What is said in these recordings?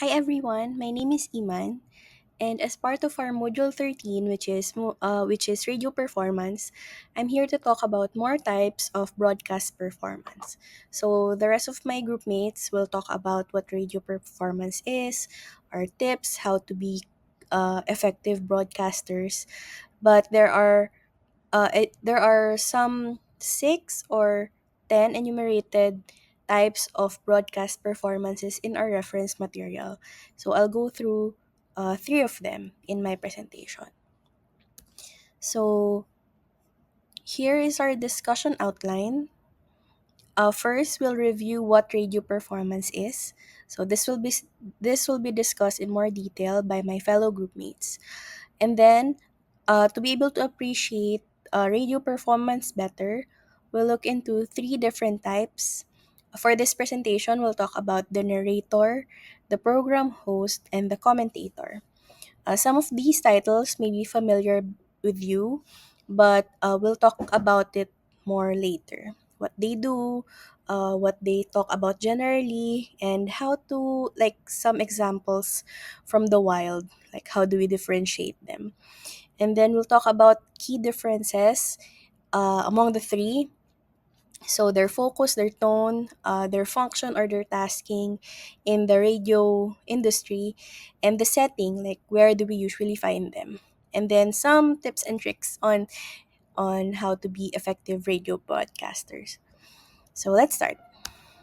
Hi everyone, my name is Iman, and as part of our module 13, which is radio performance, I'm here to talk about more types of broadcast performance. So the rest of my group mates will talk about what radio performance is, our tips, how to be effective broadcasters. But there are some 6 or 10 enumerated types of broadcast performances in our reference material. So I'll go through 3 of them in my presentation. So here is our discussion outline. First, we'll review what radio performance is. So this will be discussed in more detail by my fellow group mates. And then, to be able to appreciate radio performance better, we'll look into 3 different types. For this presentation, we'll talk about the narrator, the program host, and the commentator. Some of these titles may be familiar with you, but we'll talk about it more later. What they do, what they talk about generally, and how to, like, some examples from the wild, like how do we differentiate them. And then we'll talk about key differences among the three. So their focus, their tone, their function or their tasking in the radio industry, and the setting, like where do we usually find them. And then some tips and tricks on how to be effective radio broadcasters. So let's start.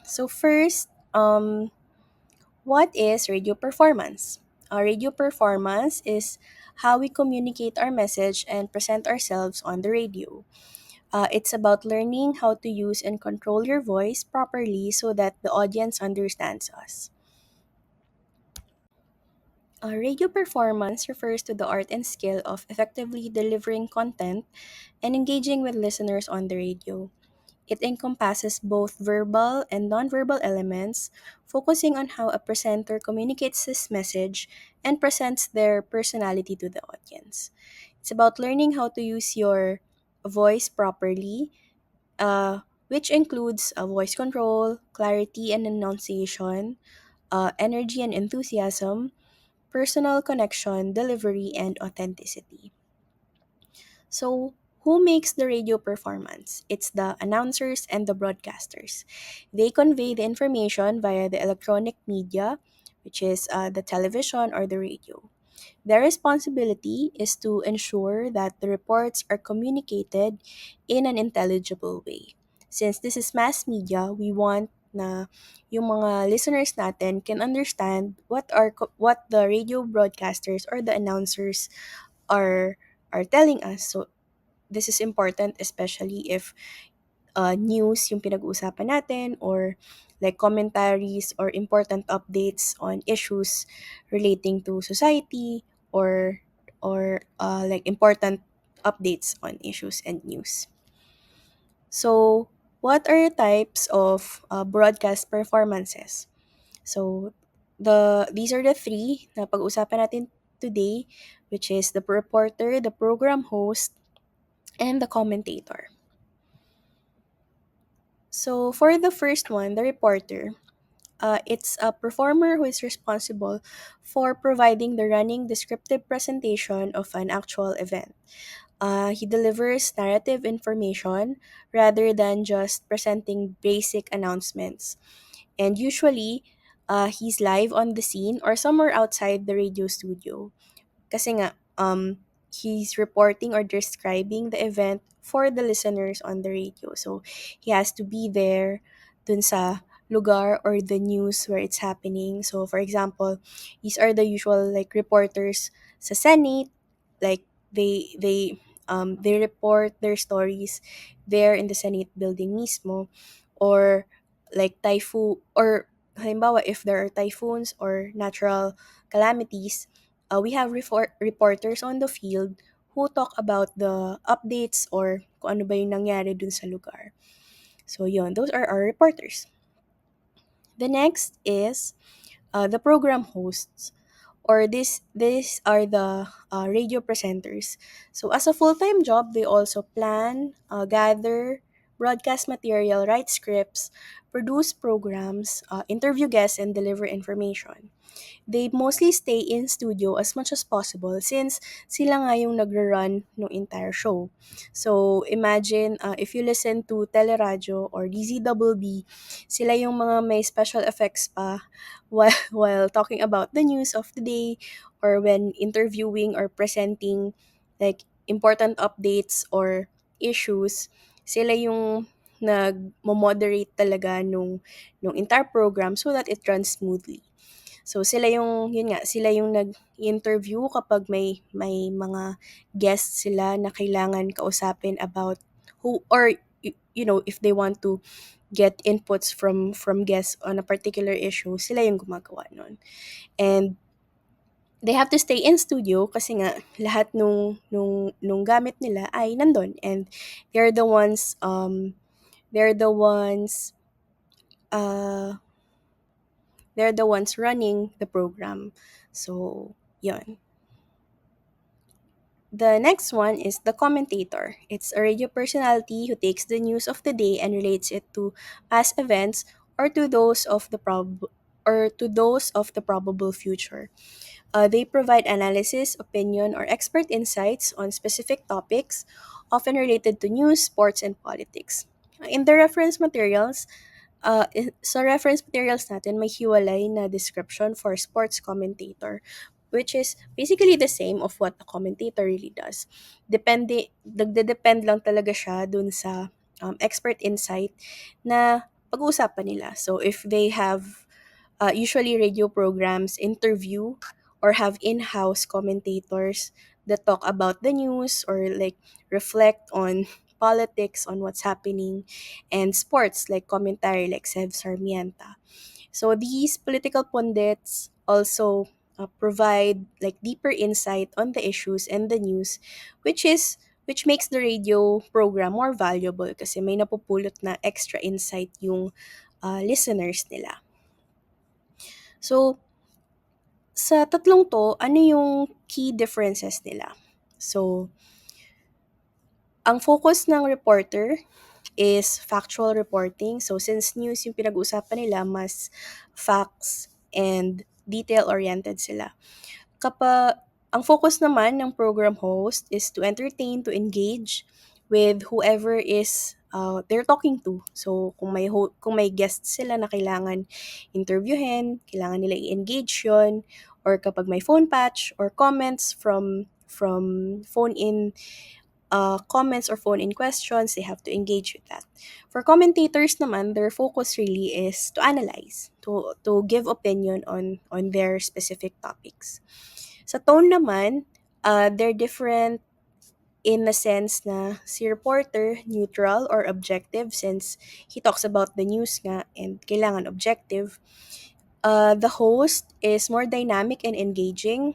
So first, what is radio performance? Radio performance is how we communicate our message and present ourselves on the radio. It's about learning how to use and control your voice properly so that the audience understands us. Radio performance refers to the art and skill of effectively delivering content and engaging with listeners on the radio. It encompasses both verbal and nonverbal elements, focusing on how a presenter communicates his message and presents their personality to the audience. It's about learning how to use your voice properly, which includes voice control, clarity and enunciation, energy and enthusiasm, personal connection, delivery, and authenticity. So, who makes the radio performance? It's the announcers and the broadcasters. They convey the information via the electronic media, which is the television or the radio. Their responsibility is to ensure that the reports are communicated in an intelligible way. Since this is mass media, we want na yung mga listeners natin can understand what the radio broadcasters or the announcers are are telling us. So this is important especially if news yung pinag-uusapan natin, or like commentaries or important updates on issues relating to society, or like important updates on issues and news. So, what are types of broadcast performances? So, these are the 3 na pag-usapan natin today, which is the reporter, the program host, and the commentator. So, for the first one, the reporter, it's a performer who is responsible for providing the running descriptive presentation of an actual event. He delivers narrative information rather than just presenting basic announcements. And usually, he's live on the scene or somewhere outside the radio studio. Kasi nga, he's reporting or describing the event for the listeners on the radio. So, he has to be there dun sa lugar or the news where it's happening. So, for example, these are the usual like reporters sa Senate, like they report their stories there in the Senate building mismo, or like typhoon, or halimbawa if there are typhoons or natural calamities, we have reporters on the field who talk about the updates or kung ano ba yung nangyari dun sa lugar. So yun, those are our reporters. The next is the program hosts, or these are the radio presenters. So as a full-time job, they also plan, gather, broadcast material, write scripts, produce programs, interview guests, and deliver information. They mostly stay in studio as much as possible since sila nga yung nagra-run ng entire show. So, imagine if you listen to Teleradyo or DZBB, sila yung mga may special effects pa while talking about the news of the day or when interviewing or presenting like important updates or issues. Sila yung nag-moderate talaga nung entire program so that it runs smoothly. So sila yung yun nga, sila yung nag-interview kapag may mga guests sila na kailangan kausapin about who or if they want to get inputs from guests on a particular issue, sila yung gumagawa nun. And they have to stay in studio kasi nga lahat nung gamit nila ay nandun and they're the ones they're the ones uh they're the ones running the program. So, yun. The next one is the commentator. It's a radio personality who takes the news of the day and relates it to past events or to those of the probable future. They provide analysis, opinion, or expert insights on specific topics, often related to news, sports, and politics. In the reference materials, sa reference materials natin, may hiwalay na description for sports commentator, which is basically the same of what a commentator really does. Nagde-depend lang talaga siya dun sa expert insight na pag-uusapan nila. So, if they have usually radio programs interview or have in-house commentators that talk about the news or like reflect on politics on what's happening and sports like commentary like Sev Sarmienta. So these political pundits also provide like deeper insight on the issues and the news which makes the radio program more valuable kasi may napupulot na extra insight yung listeners nila. So, sa tatlong 'to, ano yung key differences nila? So, ang focus ng reporter is factual reporting. So, since news yung pinag-uusapan nila, mas facts and detail-oriented sila. Ang focus naman ng program host is to entertain, to engage with whoever is they're talking to. So, kung may guests sila na kailangan interviewin, kailangan nila i-engage yon or kapag may phone patch or comments from phone-in comments or phone-in questions, they have to engage with that. For commentators naman, their focus really is to analyze, to give opinion on their specific topics. Sa tone naman, they're different in the sense na si reporter, neutral or objective since he talks about the news nga and kailangan objective. The host is more dynamic and engaging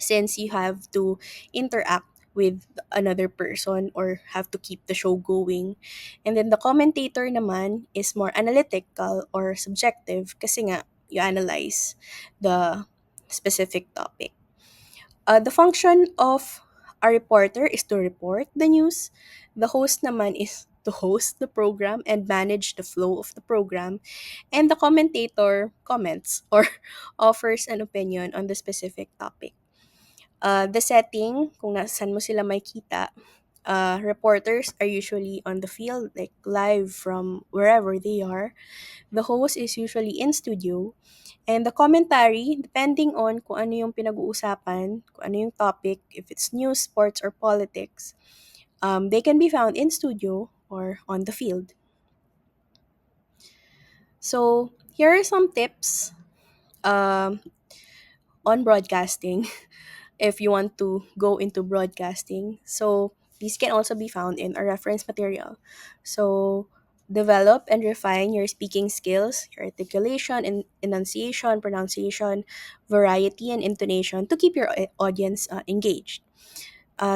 since you have to interact with another person or have to keep the show going. And then the commentator naman is more analytical or subjective kasi nga you analyze the specific topic. The function of a reporter is to report the news. The host naman is to host the program and manage the flow of the program. And the commentator comments or offers an opinion on the specific topic. The setting, kung nasan mo sila makita, reporters are usually on the field, like live from wherever they are. The host is usually in studio. And the commentary, depending on kung ano yung pinag-uusapan, kung ano yung topic, if it's news, sports, or politics, they can be found in studio or on the field. So, here are some tips um, on broadcasting if you want to go into broadcasting. So, these can also be found in a reference material. So, develop and refine your speaking skills, your articulation, enunciation, pronunciation, variety, and intonation to keep your audience engaged.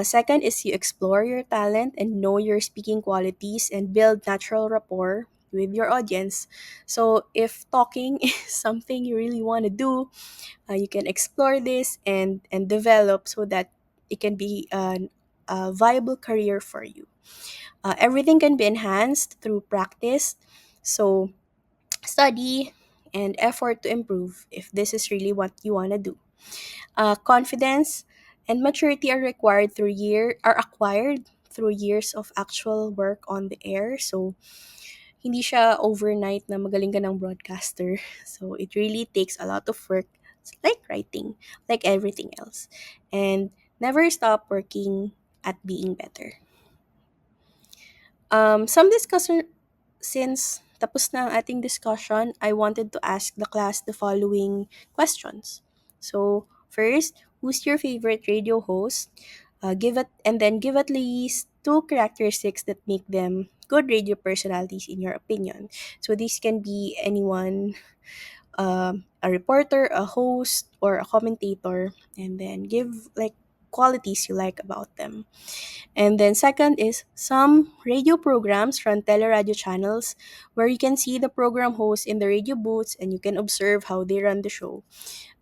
Second is you explore your talent and know your speaking qualities and build natural rapport with your audience. So, if talking is something you really want to do, you can explore this and develop so that it can be a viable career for you. Everything can be enhanced through practice. So study, and effort to improve if this is really what you want to do. Confidence and maturity are acquired through years of actual work on the air. So hindi siya overnight na magaling ka ng broadcaster. So it really takes a lot of work. It's like writing, like everything else. And never stop working at being better. Some discussion Since tapos na ang ating discussion, I wanted to ask the class the following questions. So, first, who's your favorite radio host? Give at least two characteristics that make them good radio personalities in your opinion. So these can be anyone, a reporter, a host, or a commentator, and then give like qualities you like about them. And then second is some radio programs run teleradio channels where you can see the program host in the radio booths and you can observe how they run the show.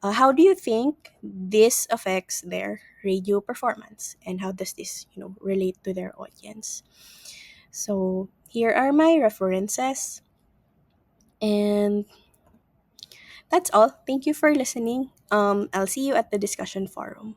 How do you think this affects their radio performance and how does this, relate to their audience? So here are my references, and that's all. Thank you for listening. I'll see you at the discussion forum.